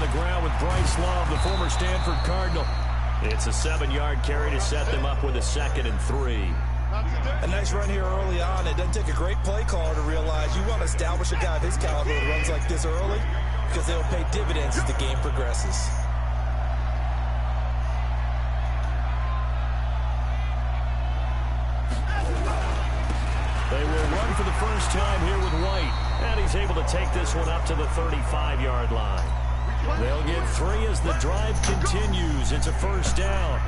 on the ground with Bryce Love, the former Stanford Cardinal. It's a 7-yard carry to set them up with a 2nd and 3. A nice run here early on. It doesn't take a great play caller to realize you want to establish a guy of his caliber who runs like this early because they'll pay dividends as the game progresses. They will run for the first time here with White. And he's able to take this one up to the 35-yard line. They'll get 3 as the drive continues. It's a first down.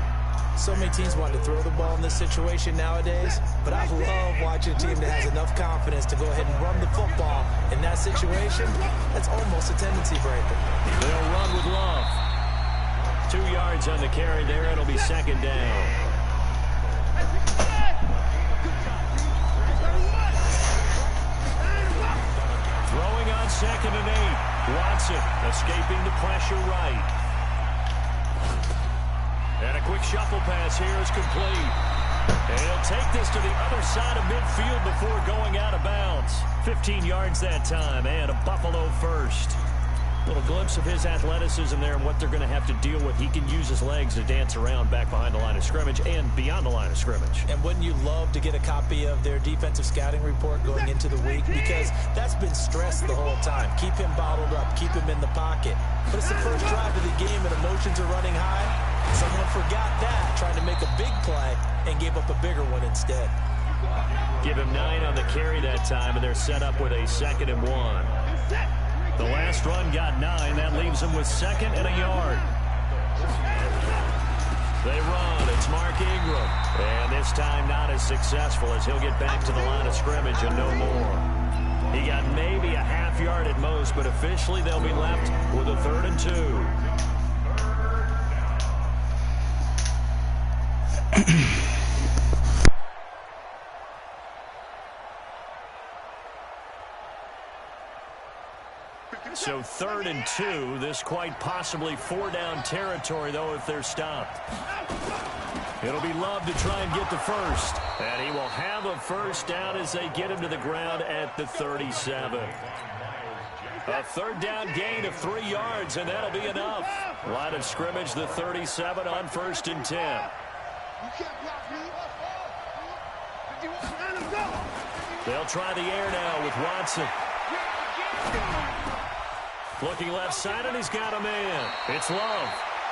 So many teams want to throw the ball in this situation nowadays, but I love watching a team that has enough confidence to go ahead and run the football. In that situation, that's almost a tendency breaker. They'll run with Love. 2 yards on the carry there. It'll be 2nd down. Throwing on 2nd and 8. Watson escaping the pressure right. And a quick shuffle pass here is complete. And he'll take this to the other side of midfield before going out of bounds. 15 yards that time and a Buffalo first. Little glimpse of his athleticism there and what they're going to have to deal with. He can use his legs to dance around back behind the line of scrimmage and beyond the line of scrimmage. And wouldn't you love to get a copy of their defensive scouting report going into the week? Because that's been stressed the whole time. Keep him bottled up. Keep him in the pocket. But it's the first drive of the game and emotions are running high. Someone forgot that, trying to make a big play, and gave up a bigger one instead. Give him 9 on the carry that time, and they're set up with a 2nd and 1. The last run got 9. That leaves them with 2nd and a yard. They run. It's Mark Ingram. And this time not as successful as he'll get back to the line of scrimmage and no more. He got maybe a half yard at most, but officially they'll be left with a 3rd and 2. So 3rd and 2. This quite possibly 4-down territory, though, if they're stopped. It'll be Love to try and get the first. And he will have a first down as they get him to the ground at the 37. A 3rd down gain of 3 yards, and that'll be enough. Line of scrimmage, the 37 on 1st and 10. They'll try the air now with Watson. Looking left side, and he's got a man. It's Love.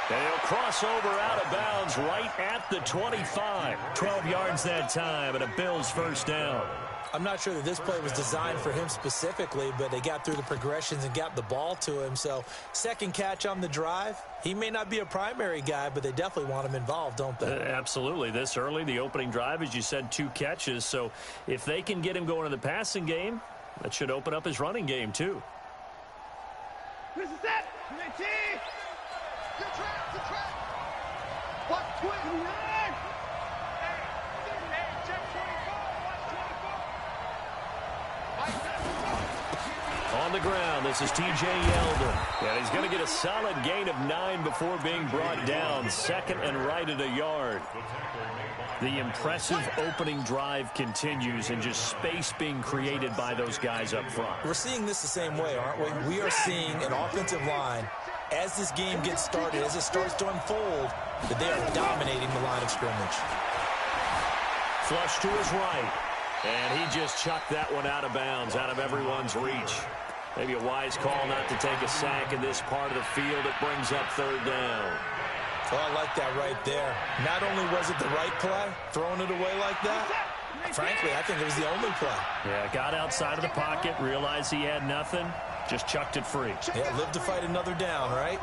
And he'll cross over out of bounds right at the 25. 12 yards that time, and a Bills first down. I'm not sure that this play was designed for him specifically, but they got through the progressions and got the ball to him. So, second catch on the drive. He may not be a primary guy, but they definitely want him involved, don't they? Absolutely. This early, the opening drive, as you said, 2 catches. So, if they can get him going in the passing game, that should open up his running game, too. This is it. Good track. 129. Check 24. On the ground, this is T.J. Yeldon. And he's going to get a solid gain of 9 before being brought down. 2nd and right at a yard. The impressive opening drive continues and just space being created by those guys up front. We're seeing this the same way, aren't we? We are seeing an offensive line, as this game gets started, as it starts to unfold, that they are dominating the line of scrimmage. Flush to his right. And he just chucked that one out of bounds, out of everyone's reach. Maybe a wise call not to take a sack in this part of the field. It brings up 3rd down. Oh, I like that right there. Not only was it the right play, throwing it away like that, frankly, I think it was the only play. Yeah, got outside of the pocket, realized he had nothing, just chucked it free. Yeah, live to fight another down, right?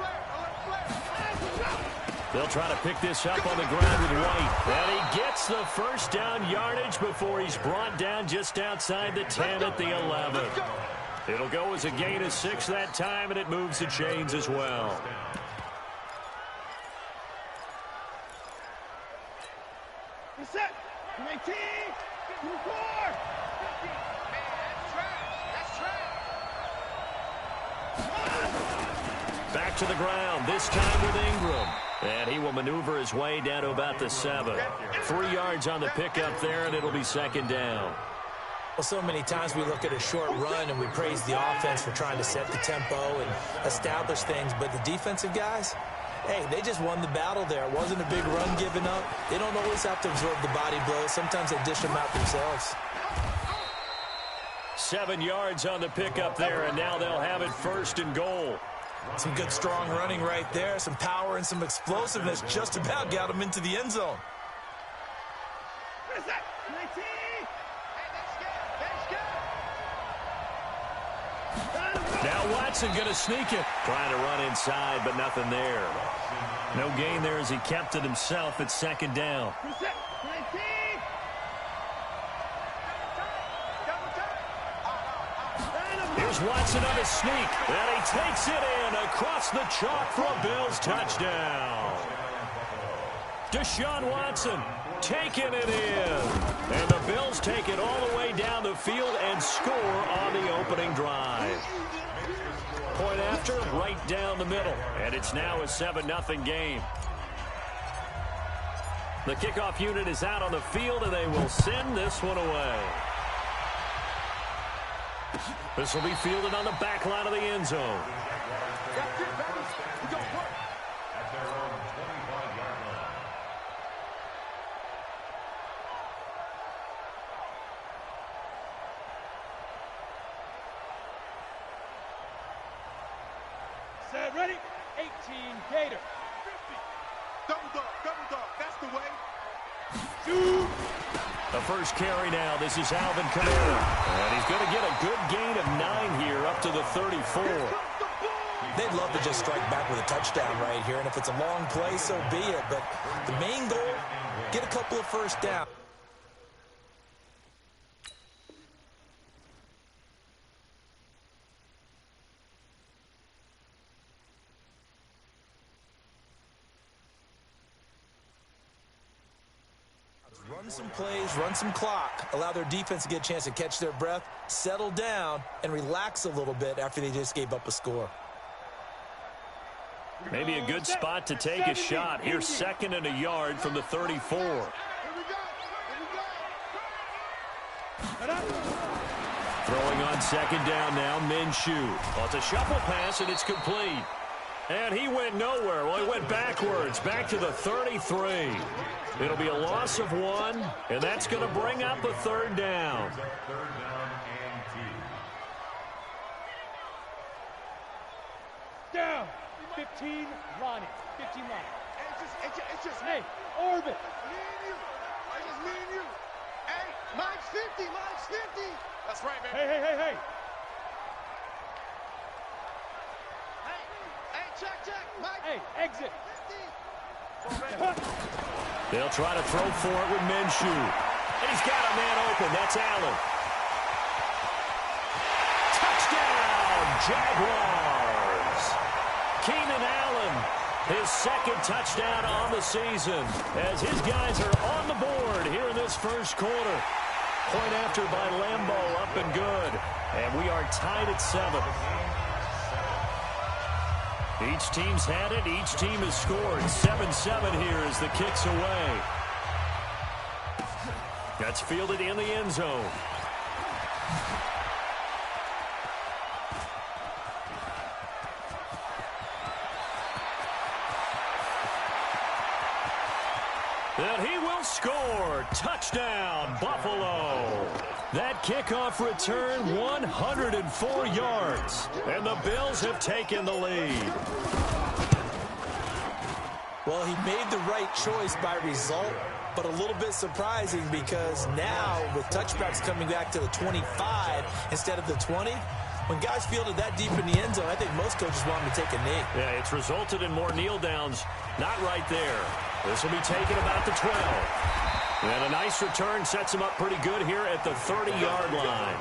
They'll try to pick this up on the ground with White. And he gets the first down yardage before he's brought down just outside the 10 at the 11. It'll go as a gain of 6 that time, and it moves the chains as well. Set. 19. 24. Back to the ground, this time with Ingram. And he will maneuver his way down to about the 7. 3 yards on the pickup there, and it'll be 2nd down. Well, so many times we look at a short run and we praise the offense for trying to set the tempo and establish things, but the defensive guys, hey, they just won the battle there. It wasn't a big run given up. They don't always have to absorb the body blows. Sometimes they dish them out themselves. 7 yards on the pickup there, and now they'll have it 1st and goal. Some good, strong running right there. Some power and some explosiveness just about got them into the end zone. Now Watson going to sneak it. Trying to run inside, but nothing there. No gain there as he kept it himself at 2nd down. Here's Watson on a sneak, and he takes it in across the chalk for a Bills touchdown. Deshaun Watson taking it in. And the Bills take it all the way down the field and score on the opening drive. Point after, right down the middle. And it's now a 7-0 game. The kickoff unit is out on the field, and they will send this one away. This will be fielded on the back line of the end zone. Set, ready? 18, Gator. 50. Double dog, that's the way. Shoot. The first carry now. This is Alvin Kamara. And he's going to get a good gain of 9 here up to the 34. They'd love to just strike back with a touchdown right here, and if it's a long play, so be it. But the main goal, get a couple of first downs. Run some plays, run some clock, allow their defense to get a chance to catch their breath, settle down, and relax a little bit after they just gave up a score. Maybe a good spot to take a shot. Here's 2nd and a yard from the 34. Throwing on 2nd down now, Minshew. Well, it's a shuffle pass, and it's complete. And he went nowhere. Well, he went backwards, back to the 33. It'll be a loss of 1, and that's going to bring up a 3rd down. Down. 15, Ronnie. 15, Ronnie. It's just hey, orbit. Me and you. It's just me and you. Hey, mine's 50. That's right, man. Hey. Hey, check. Mike. Hey, exit. 50. They'll try to throw for it with Minshew. And he's got a man open. That's Allen. Touchdown, Jaguars. Keenan Allen, his 2nd touchdown on the season, as his guys are on the board here in this first quarter. Point after by Lambeau, up and good. And we are tied at 7. Each team's had it. Each team has scored. 7-7 here as the kick's away. That's fielded in the end zone. And he will score. Touchdown, Buffalo. That kickoff return, 104 yards. And the Bills have taken the lead. Well, he made the right choice by result, but a little bit surprising because now with touchbacks coming back to the 25 instead of the 20, when guys fielded that deep in the end zone, I think most coaches want him to take a knee. Yeah, it's resulted in more kneel downs. Not right there. This will be taken about the 12. And a nice return sets him up pretty good here at the 30-yard line.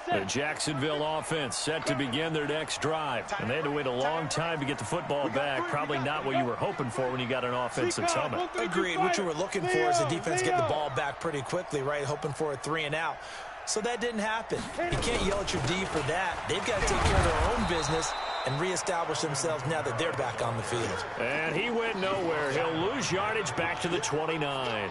The Jacksonville offense set to begin their next drive. And they had to wait a long time to get the football back. Probably not what you were hoping for when you got an offense that's humming. Agreed. What you were looking for is the defense getting the ball back pretty quickly, right? Hoping for a 3-and-out. So that didn't happen. You can't yell at your D for that. They've got to take care of their own business and reestablish themselves now that they're back on the field. And he went nowhere. He'll lose yardage back to the 29.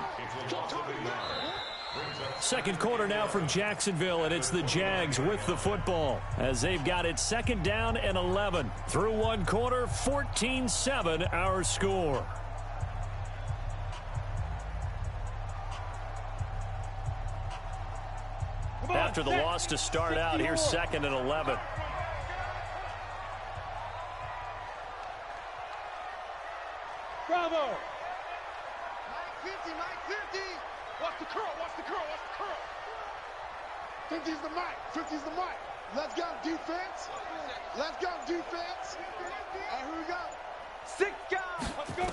Second quarter now from Jacksonville, and it's the Jags with the football as they've got it second down and 11. Through one quarter, 14-7 our score. After the loss to start out, here's second and 11. Bravo! Mike 50, Mike 50. Watch the curl, watch the curl, watch the curl. 50's the Mike, 50's the Mike. Let's go defense. Let's go defense. And here we go. 6 guys. Let's go.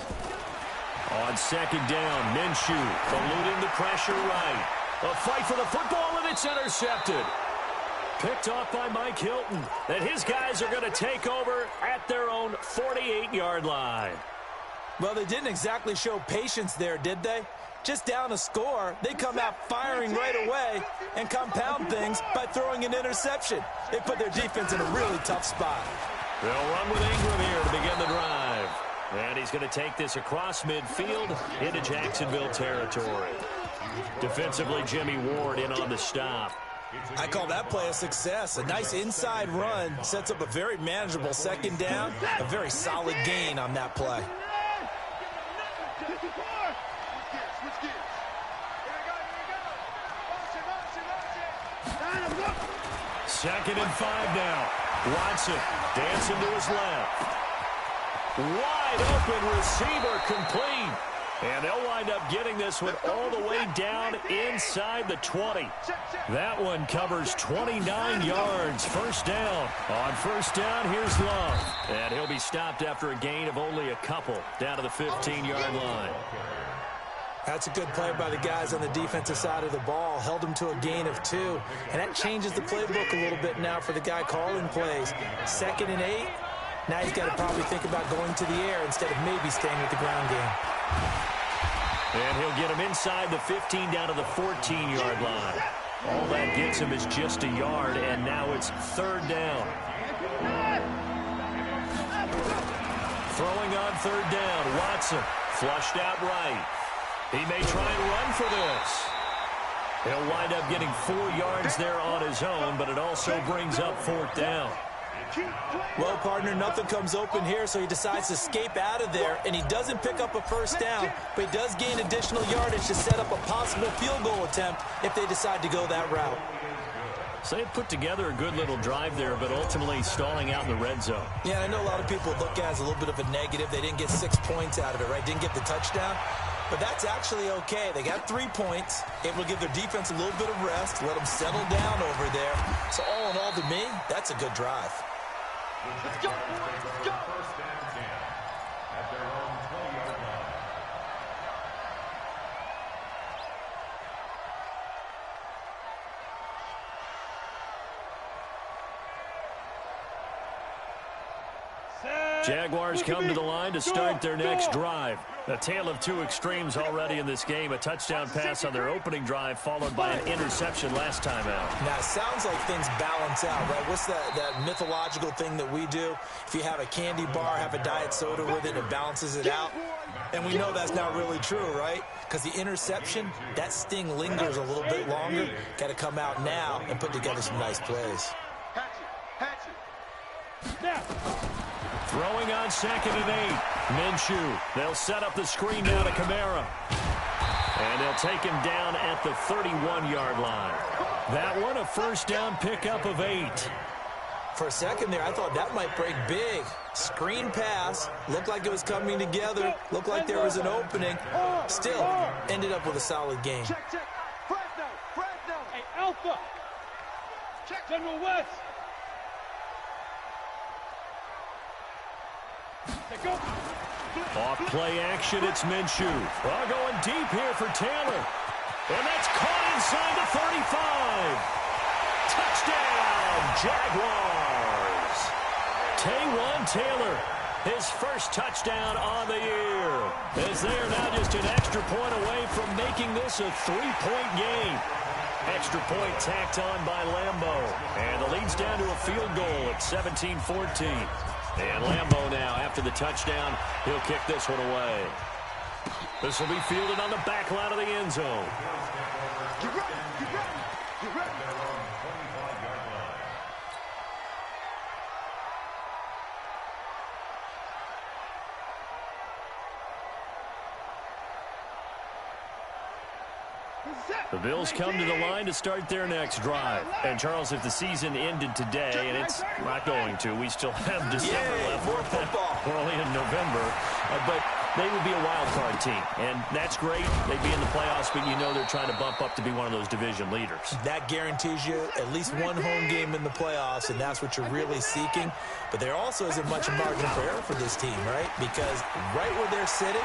On second down, Minshew eluding the pressure right. A fight for the football, and it's intercepted. Picked off by Mike Hilton. And his guys are going to take over at their own 48-yard line. Well, they didn't exactly show patience there, did they? Just down a score, they come out firing right away and compound things by throwing an interception. They put their defense in a really tough spot. They'll run with Ingram here to begin the drive. And he's going to take this across midfield into Jacksonville territory. Defensively, Jimmy Ward in on the stop. I call that play a success. A nice inside run sets up a very manageable second down. A very solid gain on that play. Second and 5 now. Watson dancing to his left. Wide open receiver complete. And they'll wind up getting this one all the way down inside the 20. That one covers 29 yards. First down. On first down, here's Love. And he'll be stopped after a gain of only a couple down to the 15-yard line. That's a good play by the guys on the defensive side of the ball. Held them to a gain of 2. And that changes the playbook a little bit now for the guy calling plays. Second and 8. Now he's got to probably think about going to the air instead of maybe staying with the ground game. And he'll get him inside the 15 down to the 14-yard line. All that gets him is just a yard, and now it's third down. Throwing on third down, Watson flushed out right. He may try and run for this. He'll wind up getting 4 yards there on his own, but it also brings up fourth down. Well, partner, nothing comes open here, so he decides to escape out of there, and he doesn't pick up a first down, but he does gain additional yardage to set up a possible field goal attempt if they decide to go that route. So they put together a good little drive there, but ultimately stalling out in the red zone. Yeah, I know a lot of people look at it as a little bit of a negative. They didn't get 6 points out of it, right? Didn't get the touchdown. But that's actually okay. They got 3 points. It will give their defense a little bit of rest, let them settle down over there. So all in all, to me, that's a good drive. Let's go, boys. Let's go. Jaguars come to the line to start their next drive. A tale of two extremes already in this game. A touchdown pass on their opening drive followed by an interception last time out. Now, it sounds like things balance out, right? What's that mythological thing that we do? If you have a candy bar, have a diet soda with it, it balances it out. And we know that's not really true, right? Because the interception, that sting lingers a little bit longer. Got to come out now and put together some nice plays. Throwing on second and 8. Minshew. They'll set up the screen now to Kamara. And they'll take him down at the 31-yard line. That one a first down pickup of 8. For a second there, I thought that might break big. Screen pass. Looked like it was coming together. Looked like there was an opening. Still, ended up with a solid game. Check. Fresno. Hey, Alpha. Check. General West. Off play action, it's Minshew. Going deep here for Taylor. And that's caught inside the 35. Touchdown, Jaguars. Taywan Taylor, his first touchdown on the year. As they are now just an extra point away from making this a 3-point game. Extra point tacked on by Lambo. And the lead's down to a field goal at 17-14. And Lambo now, after the touchdown, he'll kick this one away. This will be fielded on the back line of the end zone. Get ready, get ready, get ready. The Bills come to the line to start their next drive. And, Charles, if the season ended today, and it's not going to, we still have December left. More football. We're only in November. But they would be a wild card team. And that's great. They'd be in the playoffs, but you know they're trying to bump up to be one of those division leaders. That guarantees you at least one home game in the playoffs, and that's what you're really seeking. But there also isn't much margin for error for this team, right? Because right where they're sitting,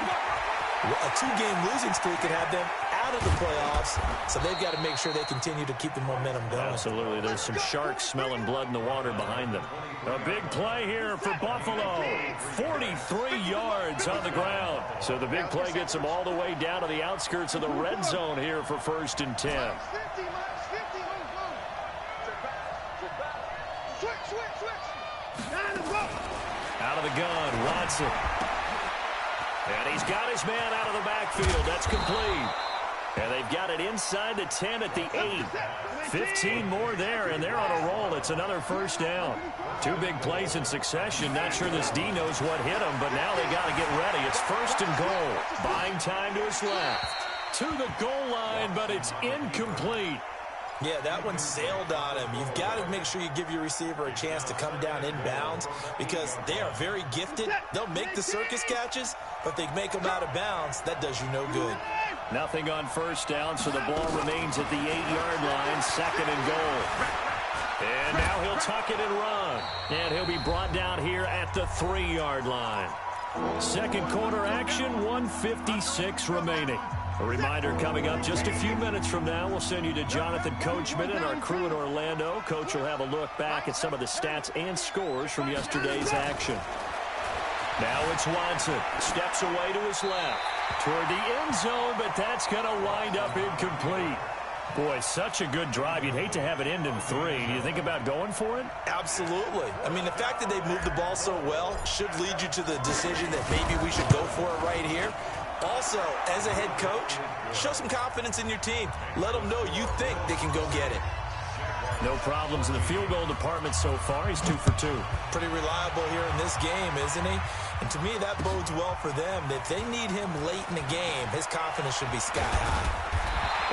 a 2-game losing streak could have them out of the playoffs, so they've got to make sure they continue to keep the momentum going. Absolutely. There's some sharks smelling blood in the water behind them. A big play here for Buffalo. 43 yards on the ground. So the big play gets them all the way down to the outskirts of the red zone here for 1st and 10. Out of the gun, Watson. And he's got his man out of the backfield. That's complete. And they've got it inside the 10 at the 8. 15 more there, and they're on a roll. It's another 1st down. 2 big plays in succession. Not sure this D knows what hit him, but now they got to get ready. It's 1st and goal. Buying time to his left. To the goal line, but it's incomplete. Yeah, that one sailed on him. You've got to make sure you give your receiver a chance to come down inbounds because they are very gifted. They'll make the circus catches, but they make them out of bounds. That does you no good. Nothing on 1st down, so the ball remains at the 8-yard line, 2nd and goal. And now he'll tuck it and run. And he'll be brought down here at the 3-yard line. Second quarter action, 1:56 remaining. A reminder coming up just a few minutes from now, we'll send you to Jonathan Coachman and our crew in Orlando. Coach will have a look back at some of the stats and scores from yesterday's action. Now it's Watson. Steps away to his left. Toward the end zone, but that's going to wind up incomplete. Boy, such a good drive. You'd hate to have it end in 3. Do you think about going for it? Absolutely. I mean, the fact that they've moved the ball so well should lead you to the decision that maybe we should go for it right here. Also, as a head coach, show some confidence in your team. Let them know you think they can go get it. No problems in the field goal department so far. He's 2 for 2. Pretty reliable here in this game, isn't he? And to me, that bodes well for them. If they need him late in the game, his confidence should be sky high.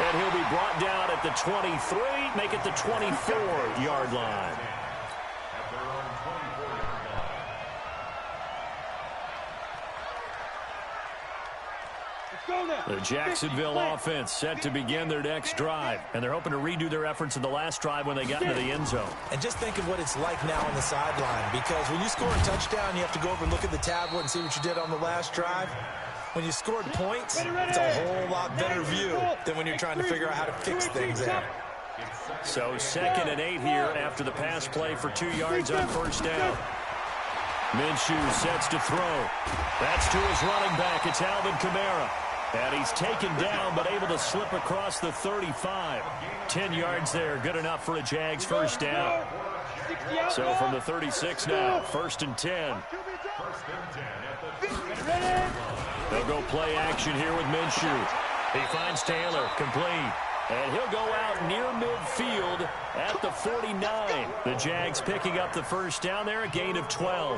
And he'll be brought down at the 23, make it the 24-yard line. The Jacksonville offense set to begin their next drive, and they're hoping to redo their efforts in the last drive when they got into the end zone. And just think of what it's like now on the sideline, because when you score a touchdown, you have to go over and look at the tablet and see what you did on the last drive. When you scored points, it's a whole lot better view than when you're trying to figure out how to fix things out. So 2nd and 8 here after the pass play for 2 yards on 1st down. Minshew sets to throw. That's to his running back. It's Alvin Kamara. And he's taken down, but able to slip across the 35. 10 yards there, good enough for a Jags 1st down. So from the 36 now, 1st and 10. They'll go play action here with Minshew. He finds Taylor, complete. And he'll go out near midfield at the 49. The Jags picking up the 1st down there, a gain of 12.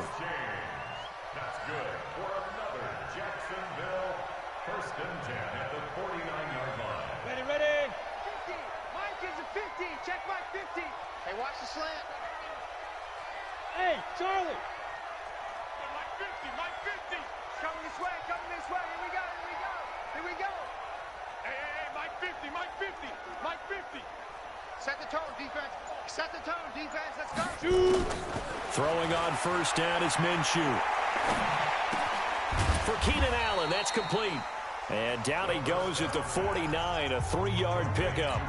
That's good for another Jacksonville 1st and 10 at the 49-yard line. Ready, ready. 50. Mike is a 50. Check Mike 50. Hey, watch the slant. Hey, Charlie. Mike 50. Mike 50. Coming this way. Coming this way. Here we go. Here we go. Here we go. Hey, hey, hey. Mike 50. Mike 50. Mike 50. Set the tone, defense. Set the tone, defense. Let's go. Shoot. Throwing on 1st down is Minshew. For Keenan Allen, that's complete. And down he goes at the 49, a 3-yard pickup.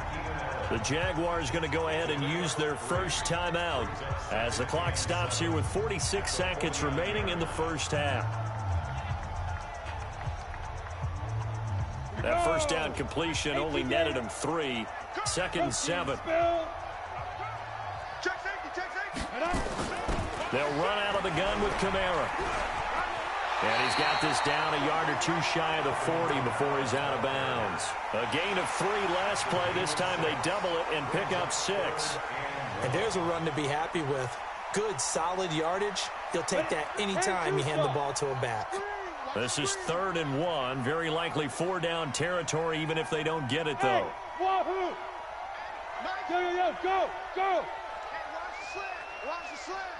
The Jaguars going to go ahead and use their first timeout as the clock stops here with 46 seconds remaining in the 1st half. That 1st down completion only netted him 3. 2nd and 7. Check safety. They'll run out of the gun with Kamara. And he's got this down a yard or two shy of the 40 before he's out of bounds. A gain of 3 last play. This time they double it and pick up 6. And there's a run to be happy with. Good, solid yardage. He'll take that any time you hand the ball to a back. This is 3rd and 1. Very likely 4-down territory, even if they don't get it, though. Wahoo! Go! Hey, watch the slant.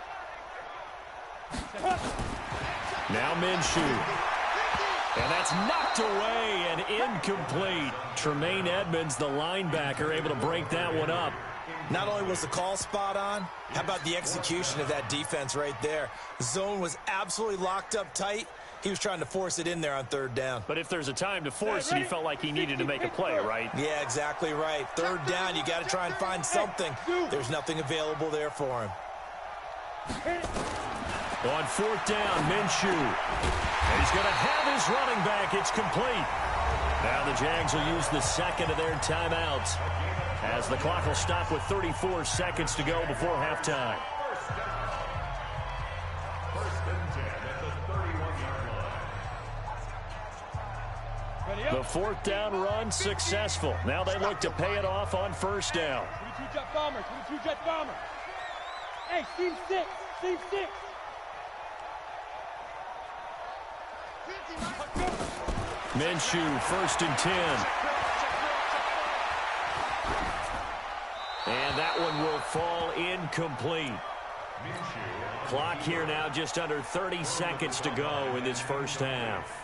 Now Minshew. And that's knocked away and incomplete. Tremaine Edmonds, the linebacker, able to break that one up. Not only was the call spot on, how about the execution of that defense right there? The zone was absolutely locked up tight. He was trying to force it in there on 3rd down. But if there's a time to force it, he felt like he needed to make a play, right? Yeah, exactly right. 3rd down, you got to try and find something. There's nothing available there for him. On 4th down, Minshew. And he's going to have his running back. It's complete. Now the Jags will use the 2nd of their timeouts, as the clock will stop with 34 seconds to go before halftime. First and 10 at the 31-yard line. The 4th down run successful. Now they look to pay it off on 1st down. 22 jet bombers. Hey, team 6. Minshew, 1st and 10. And that one will fall incomplete. Clock here now just under 30 seconds to go in this first half.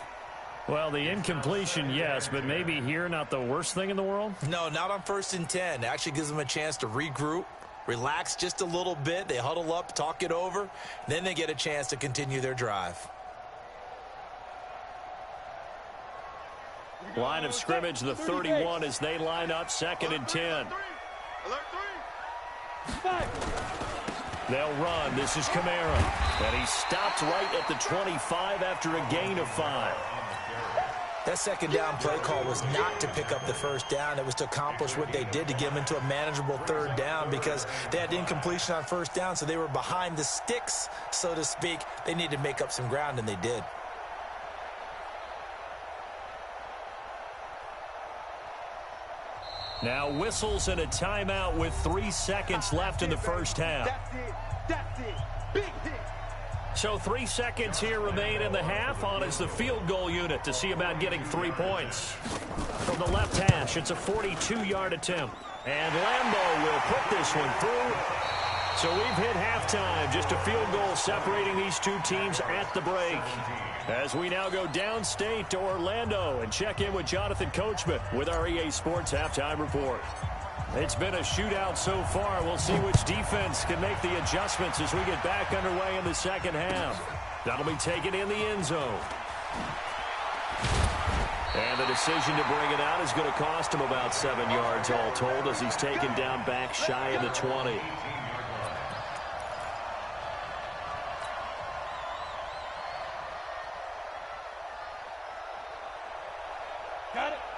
Well, the incompletion, yes, but maybe here not the worst thing in the world? No, not on 1st and 10. Actually gives them a chance to regroup, relax just a little bit. They huddle up, talk it over. Then they get a chance to continue their drive. Line of scrimmage, the 31 as they line up 2nd and 10. They'll run. This is Kamara. And he stopped right at the 25 after a gain of 5. That 2nd down play call was not to pick up the 1st down. It was to accomplish what they did to get them into a manageable 3rd down, because they had incompletion on 1st down, so they were behind the sticks, so to speak. They needed to make up some ground, and they did. Now whistles and a timeout with 3 seconds left in the first half. That's it. Big hit. So 3 seconds here remain in the half. On is the field goal unit to see about getting 3 points. From the left hash, it's a 42-yard attempt. And Lambeau will put this one through. So we've hit halftime. Just a field goal separating these two teams at the break. As we now go downstate to Orlando and check in with Jonathan Coachman with our EA Sports Halftime Report. It's been a shootout so far. We'll see which defense can make the adjustments as we get back underway in the second half. That'll be taken in the end zone. And the decision to bring it out is going to cost him about 7 yards all told, as he's taken down back shy of the 20.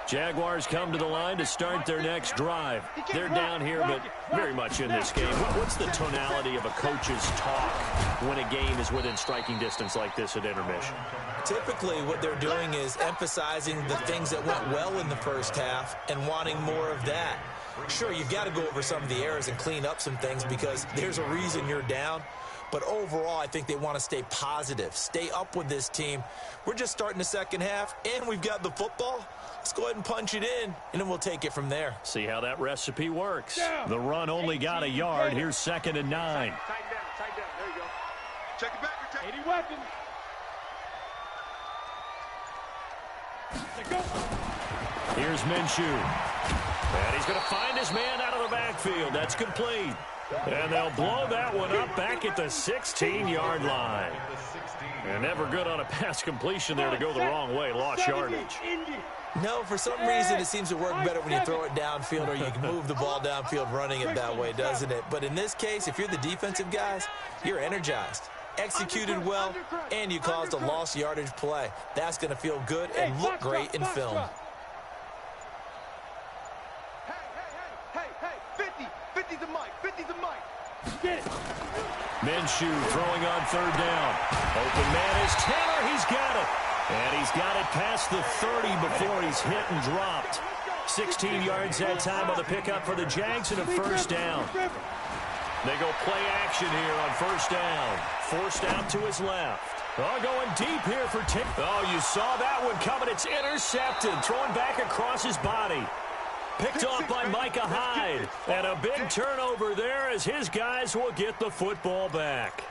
Jaguars come to the line to start their next drive. They're down here, but very much in this game. What's the tonality of a coach's talk when a game is within striking distance like this at intermission? Typically, what they're doing is emphasizing the things that went well in the first half and wanting more of that. Sure, you've got to go over some of the errors and clean up some things because there's a reason you're down. But overall, I think they want to stay positive, stay up with this team. We're just starting the second half, and we've got the football. Let's go ahead and punch it in, and then we'll take it from there. See how that recipe works. The run only got a yard. Here's 2nd and 9. Tighten down. There you go. Check it back. 80 weapons. Let's go. Here's Minshew. And he's going to find his man out of the backfield. That's complete. And they'll blow that one up back at the 16-yard line. And never good on a pass completion there to go the wrong way. Lost yardage. No, for some reason it seems to work better when you throw it downfield or you can move the ball downfield running it that way, doesn't it? But in this case, if you're the defensive guys, you're energized, executed well, and you caused a lost yardage play. That's going to feel good and look great in film. Minshew throwing on third down. Open man is Taylor. He's got it. And he's got it past the 30 before he's hit and dropped. 16 yards that time on the pickup for the Jags and a first down. They go play action here on first down. Forced out to his left. Oh, going deep here for Tim. Oh, you saw that one coming. It's intercepted. Throwing back across his body. Picked off by Micah Hyde. And a big turnover there as his guys will get the football back.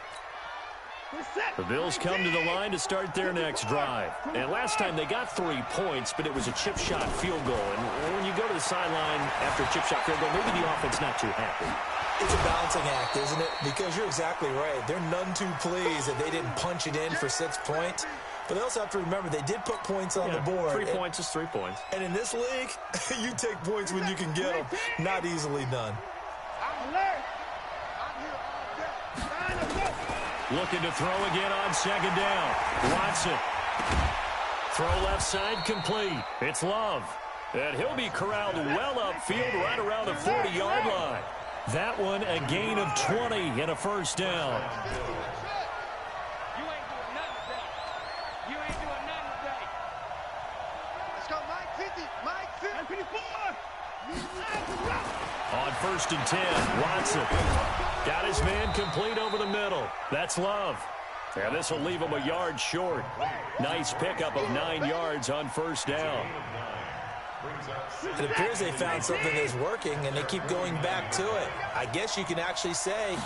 The Bills come to the line to start their next drive. And last time they got 3 points, but it was a chip shot field goal. And when you go to the sideline after a chip shot field goal, maybe the offense not too happy. It's a balancing act, isn't it? Because you're exactly right. They're none too pleased that they didn't punch it in for 6 points. But they also have to remember they did put points on the board. 3 points is 3 points. And in this league, you take points when you can get them. Not easily done. Looking to throw again on second down. Watson. Throw left side complete. It's Love. And he'll be corralled well upfield right around the 40-yard line. That one a gain of 20 and a first down. You ain't doing nothing today. You ain't doing nothing today. Let's go, Mike 50. Mike 54. On first and 10, Watson. Got his man complete over the middle. That's Love. And this will leave him a yard short. Nice pickup of 9 yards on first down. It appears they found something that's working, and they keep going back to it. I guess you can actually say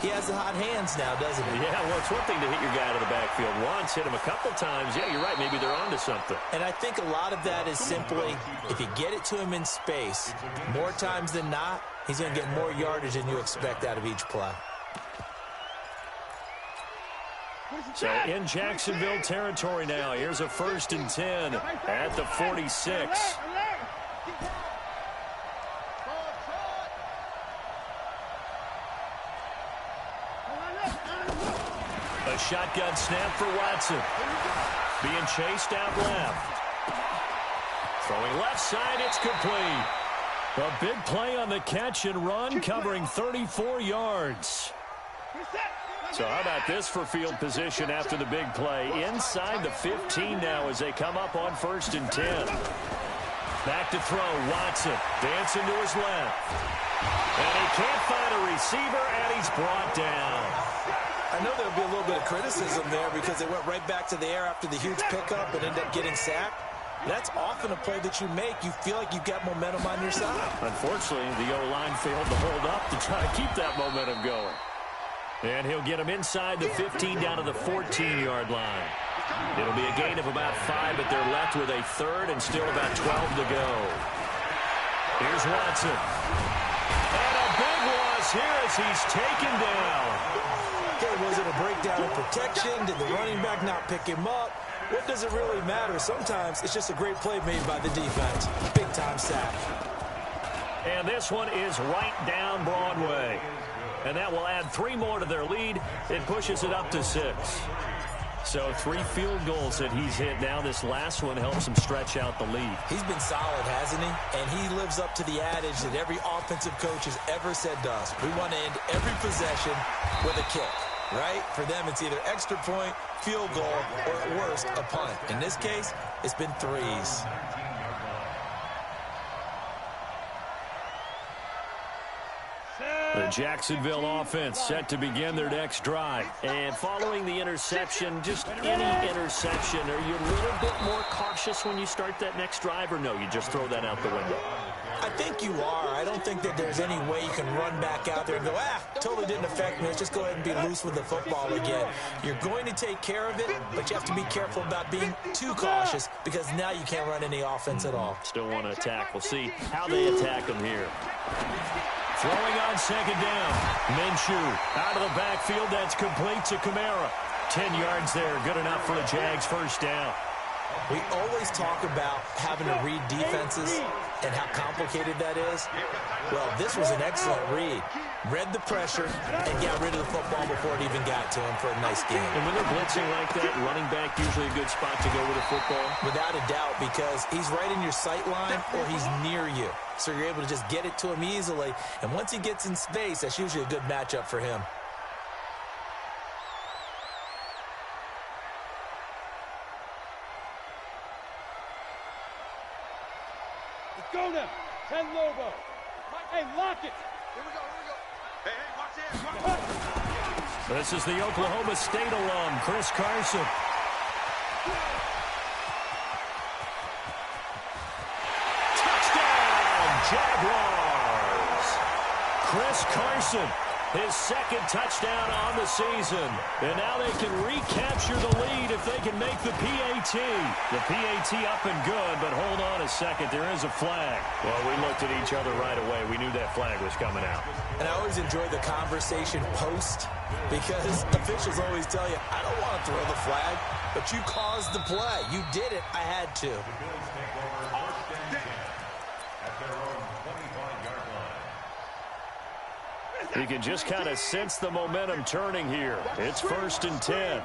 he has the hot hands now, doesn't he? Yeah, well, it's one thing to hit your guy out of the backfield once, hit him a couple times. Yeah, you're right. Maybe they're onto something. And I think a lot of that is simply if you get it to him in space, more times than not, he's going to get more yardage than you expect out of each play. So in Jacksonville territory now. Here's a first and 10 at the 46. A shotgun snap for Watson. Being chased out left. Throwing left side, it's complete. A big play on the catch and run, covering 34 yards. So how about this for field position after the big play? Inside the 15 now as they come up on first and 10. Back to throw, Watson dancing to his left. And he can't find a receiver, and he's brought down. I know there'll be a little bit of criticism there because they went right back to the air after the huge pickup and ended up getting sacked. That's often a play that you make. You feel like you've got momentum on your side. Unfortunately, the O-line failed to hold up to try to keep that momentum going. And he'll get him inside the 15 down to the 14-yard line. It'll be a gain of about 5, but they're left with a third and still about 12 to go. Here's Watson. And a big loss here as he's taken down. Okay, was it a breakdown in protection? Did the running back not pick him up? What does it really matter? Sometimes it's just a great play made by the defense. Big-time sack. And this one is right down Broadway. And that will add 3 more to their lead. It pushes it up to 6. So 3 field goals that he's hit now. This last one helps him stretch out the lead. He's been solid, hasn't he? And he lives up to the adage that every offensive coach has ever said to us. We want to end every possession with a kick, right? For them, it's either extra point, field goal, or at worst, a punt. In this case, it's been 3s. The Jacksonville offense set to begin their next drive. And following the interception, just any interception, are you a little bit more cautious when you start that next drive, or no, you just throw that out the window? I think you are. I don't think that there's any way you can run back out there and go, totally didn't affect me. Let's just go ahead and be loose with the football again. You're going to take care of it, but you have to be careful about being too cautious because now you can't run any offense at all. Still want to attack. We'll see how they attack them here. Throwing on second down. Minshew out of the backfield. That's complete to Kamara. 10 yards there. Good enough for the Jags first down. We always talk about having to read defenses and how complicated that is. Well, this was an excellent read. Read the pressure and got rid of the football before it even got to him for a nice game. And when they're blitzing like that, running back usually a good spot to go with a football? Without a doubt, because he's right in your sight line or he's near you. So you're able to just get it to him easily. And once he gets in space, that's usually a good matchup for him. Go now. 10 Lobo. Hey, lock it. Here we go. Hey, watch it. This is the Oklahoma State alum, Chris Carson. Touchdown, Jaguars! Chris Carson, his second touchdown on the season. And now they can recapture the lead if they can make the PAT. The PAT up and good, but hold on a second. There is a flag. Well, we looked at each other right away. We knew that flag was coming out. And I always enjoy the conversation post because officials always tell you, I don't want to throw the flag, but you caused the play. You did it. I had to. You can just kind of sense the momentum turning here. It's 1st and 10.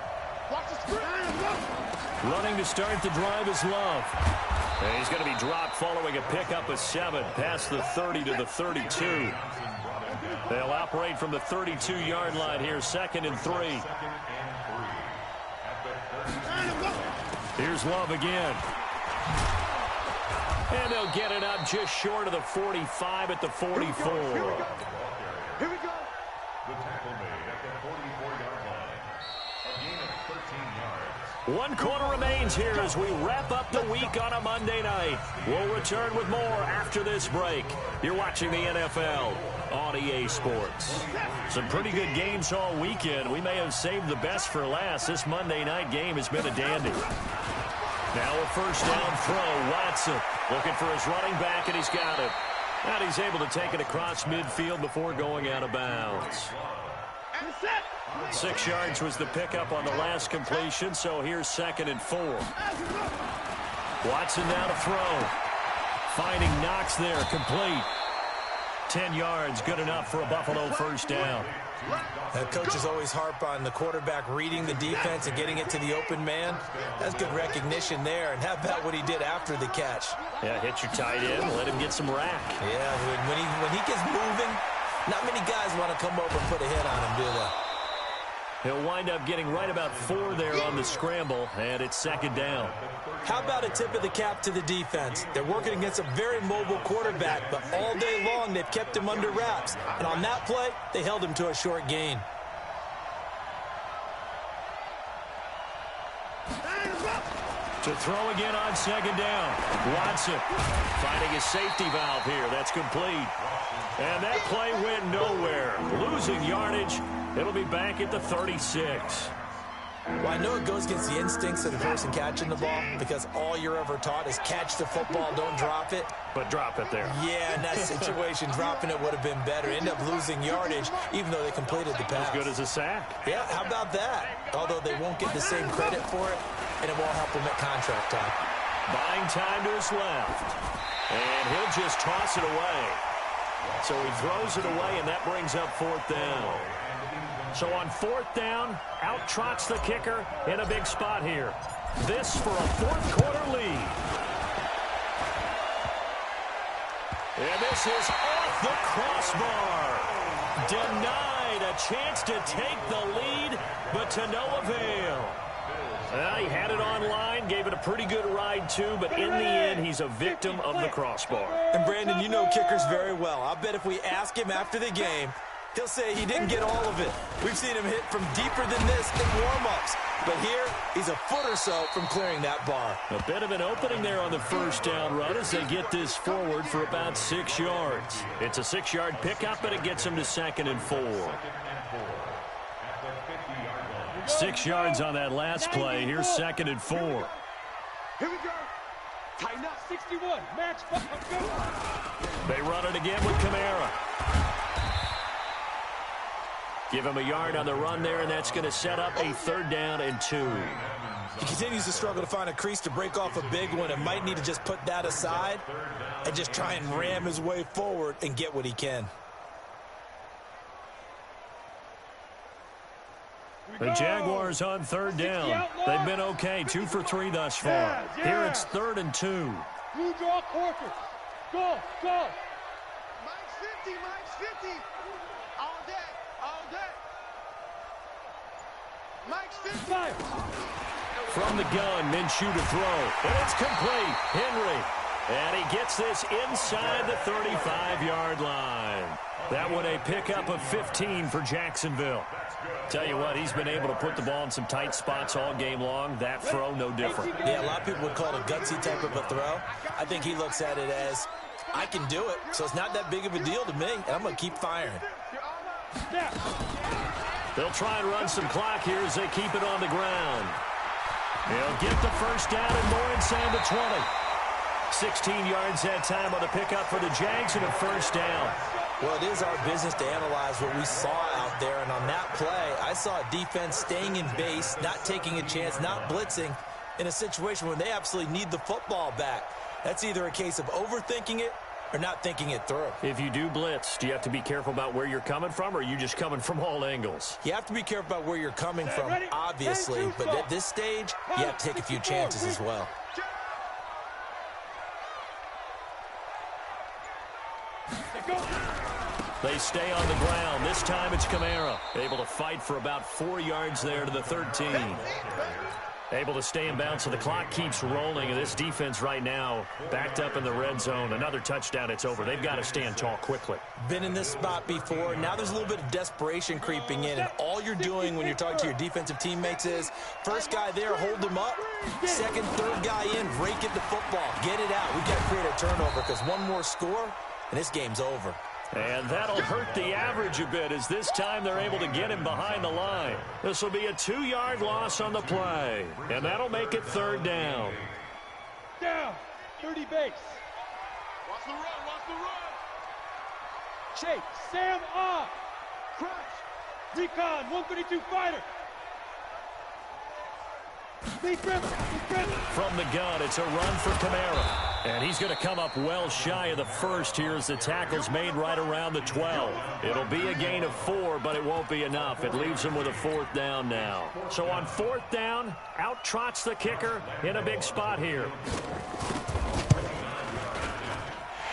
Running to start the drive is Love. And he's going to be dropped following a pickup of 7 past the 30 to the 32. They'll operate from the 32-yard line here, 2nd and 3. Here's Love again. And they'll get it up just short of the 45 at the 44. Here we go. The tackle made at the 44-yard line. A gain of 13 yards. 1 quarter remains here as we wrap up the week on a Monday night. We'll return with more after this break. You're watching the NFL on EA Sports. Some pretty good games all weekend. We may have saved the best for last. This Monday night game has been a dandy. Now a first down throw. Watson looking for his running back, and he's got it. And he's able to take it across midfield before going out of bounds. 6 yards was the pickup on the last completion, so here's 2nd and 4. Watson now to throw. Finding Knox there, complete. 10 yards, good enough for a Buffalo first down. Coaches always harp on the quarterback reading the defense and getting it to the open man. That's good recognition there. And how about what he did after the catch? Yeah, hit your tight end, let him get some rack. Yeah, when he gets moving, not many guys want to come over and put a hit on him, do they? He'll wind up getting right about 4 there on the scramble, and it's 2nd down. How about a tip of the cap to the defense? They're working against a very mobile quarterback, but all day long they've kept him under wraps. And on that play, they held him to a short gain. To throw again on 2nd down. Watson finding a safety valve here. That's complete. And that play went nowhere. Losing yardage. It'll be back at the 36. Well, I know it goes against the instincts of the person catching the ball because all you're ever taught is catch the football, don't drop it. But drop it there. Yeah, in that situation, dropping it would have been better. End up losing yardage, even though they completed the pass. As good as a sack. Yeah, how about that? Although they won't get the same credit for it, and it won't help them at contract time. Buying time to his left. And he'll just toss it away. So he throws it away, and that brings up 4th down. So on 4th down, out trots the kicker in a big spot here. This for a 4th quarter lead. And this is off the crossbar. Denied a chance to take the lead, but to no avail. He had it online, gave it a pretty good ride too, but in the end, he's a victim of the crossbar. And Brandon, you know kickers very well. I bet if we ask him after the game, he'll say he didn't get all of it. We've seen him hit from deeper than this in warm-ups. But here, he's a foot or so from clearing that bar. A bit of an opening there on the first down run as they get this forward for about 6 yards. It's a 6-yard pickup, but it gets him to 2nd and 4. 6 yards on that last play. Here's 2nd and 4. Here we go. Tighten up, 61. Match. They run it again with Kamara. Give him a yard on the run there, and that's going to set up a 3rd down and 2. He continues to struggle to find a crease to break off a big one and might need to just put that aside and just try and ram his way forward and get what he can. The Jaguars on 3rd down. They've been okay, 2 for 3 thus far. Here it's 3rd and 2. Blue draw Corker. Go, go. Mike's 50, Mike's 50. All day, all day. Mike's 50. Fire. From the gun, Minshew to throw. And it's complete. Henry. And he gets this inside the 35-yard line. That one a pickup of 15 for Jacksonville. Tell you what, he's been able to put the ball in some tight spots all game long. That throw, no different. Yeah, a lot of people would call it a gutsy type of a throw. I think he looks at it as, I can do it, so it's not that big of a deal to me, and I'm going to keep firing. They'll try and run some clock here as they keep it on the ground. He'll get the first down and more inside the 20. 16 yards that time on the pickup for the Jags and a first down. Well, it is our business to analyze what we saw out there, and on that play, I saw a defense staying in base, not taking a chance, not blitzing, in a situation where they absolutely need the football back. That's either a case of overthinking it or not thinking it through. If you do blitz, do you have to be careful about where you're coming from, or are you just coming from all angles? You have to be careful about where you're coming from, obviously, but at this stage, you have to take a few chances as well. They stay on the ground. This time it's Kamara, able to fight for about 4 yards there to the 13. Able to stay in bounds, so the clock keeps rolling. And this defense right now backed up in the red zone. Another touchdown, it's over. They've got to stand tall quickly. Been in this spot before. Now there's a little bit of desperation creeping in. And all you're doing when you're talking to your defensive teammates is, first guy there, hold him up. Second, third guy in, rake at the football. Get it out. We've got to create a turnover because one more score, and this game's over. And that'll hurt the average a bit as this time they're able to get him behind the line. This will be a 2-yard loss on the play. And that'll make it third down. Down, 30 base. Watch the run, watch the run. Chase, Sam off. Crunch. Recon, 132 fighter. From the gun, it's a run for Kamara. And he's going to come up well shy of the first here as the tackle's made right around the 12. It'll be a gain of 4, but it won't be enough. It leaves him with a fourth down now. So on fourth down, out trots the kicker in a big spot here.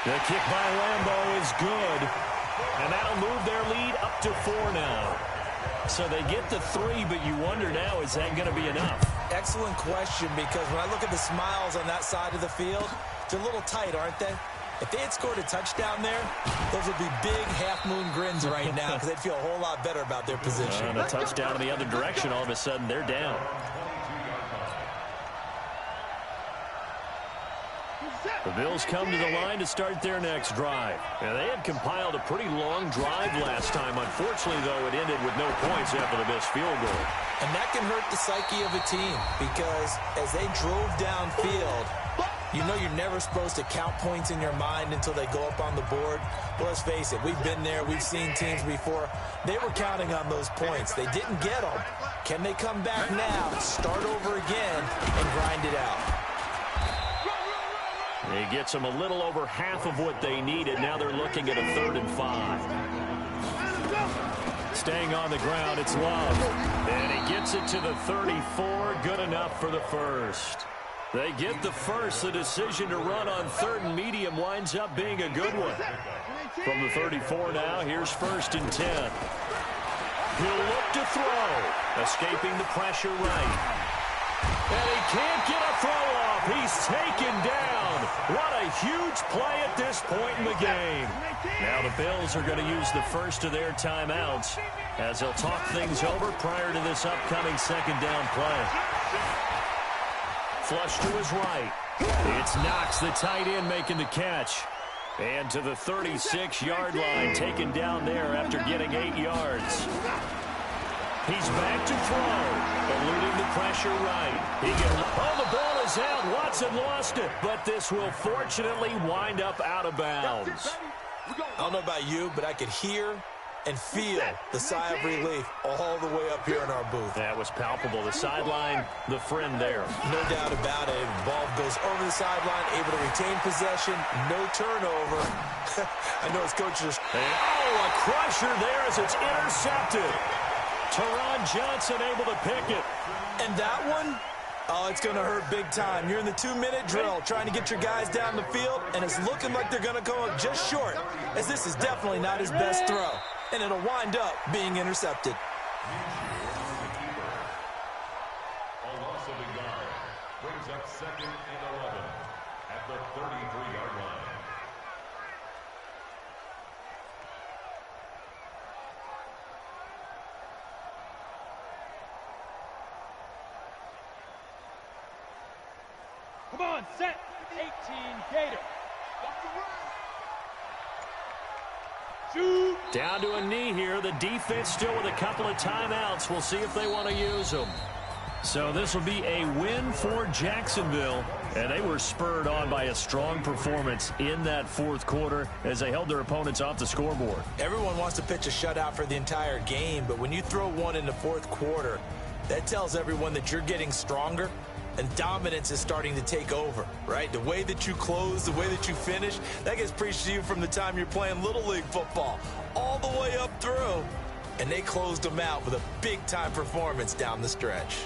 The kick by Lambeau is good. And that'll move their lead up to 4 now. So they get the 3, but you wonder now, is that going to be enough? Excellent question, because when I look at the smiles on that side of the field, they're a little tight, aren't they? If they had scored a touchdown there, those would be big half-moon grins right now because they'd feel a whole lot better about their position. And a touchdown in the other direction, all of a sudden, they're down. The Bills come to the line to start their next drive. And they had compiled a pretty long drive last time. Unfortunately, though, it ended with no points after the missed field goal. And that can hurt the psyche of a team because as they drove downfield, you know you're never supposed to count points in your mind until they go up on the board. Well, let's face it, we've been there. We've seen teams before. They were counting on those points. They didn't get them. Can they come back now, start over again, and grind it out? He gets them a little over half of what they needed. Now they're looking at a 3rd and 5. Staying on the ground, it's Love. And he gets it to the 34. Good enough for the first. They get the first. The decision to run on 3rd and medium winds up being a good one. From the 34 now, here's 1st and 10. He'll look to throw. Escaping the pressure right. And he can't get a throw off. He's taken down. What a huge play at this point in the game. Now the Bills are going to use the first of their timeouts as they'll talk things over prior to this upcoming 2nd down play. Flush to his right. It's Knox, the tight end, making the catch. And to the 36-yard line, taken down there after getting 8 yards. He's back to throw, eluding the pressure right. The ball is out. Watson lost it, but this will fortunately wind up out of bounds. I don't know about you, but I could hear and feel the sigh of relief all the way up here in our booth. That was palpable. The sideline, the friend there. No doubt about it. The ball goes over the sideline, able to retain possession, no turnover. I know his coach just... a crusher there as it's intercepted. Teron Johnson able to pick it. And that one, oh, it's going to hurt big time. You're in the 2-minute drill trying to get your guys down the field, and it's looking like they're going to come up just short, as this is definitely not his best throw. And it'll wind up being intercepted. A loss of a yard brings up 2nd and 11. at the 33-yard line. Come on, set. 18, Gator. Shoot. Down to a knee here. The defense still with a couple of timeouts. We'll see if they want to use them. So this will be a win for Jacksonville. And they were spurred on by a strong performance in that fourth quarter as they held their opponents off the scoreboard. Everyone wants to pitch a shutout for the entire game, but when you throw one in the fourth quarter, that tells everyone that you're getting stronger and dominance is starting to take over, right? The way that you close, the way that you finish, that gets preached to you from the time you're playing Little League football all the way up through. And they closed them out with a big-time performance down the stretch.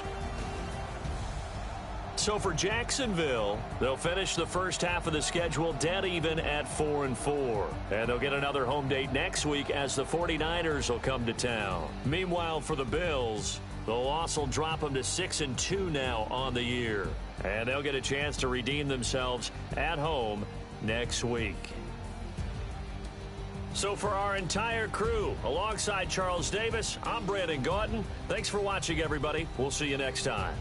So for Jacksonville, they'll finish the first half of the schedule dead even at 4-4. And they'll get another home date next week as the 49ers will come to town. Meanwhile, for the Bills, the loss will drop them to 6-2 now on the year. And they'll get a chance to redeem themselves at home next week. So for our entire crew, alongside Charles Davis, I'm Brandon Gautin. Thanks for watching, everybody. We'll see you next time.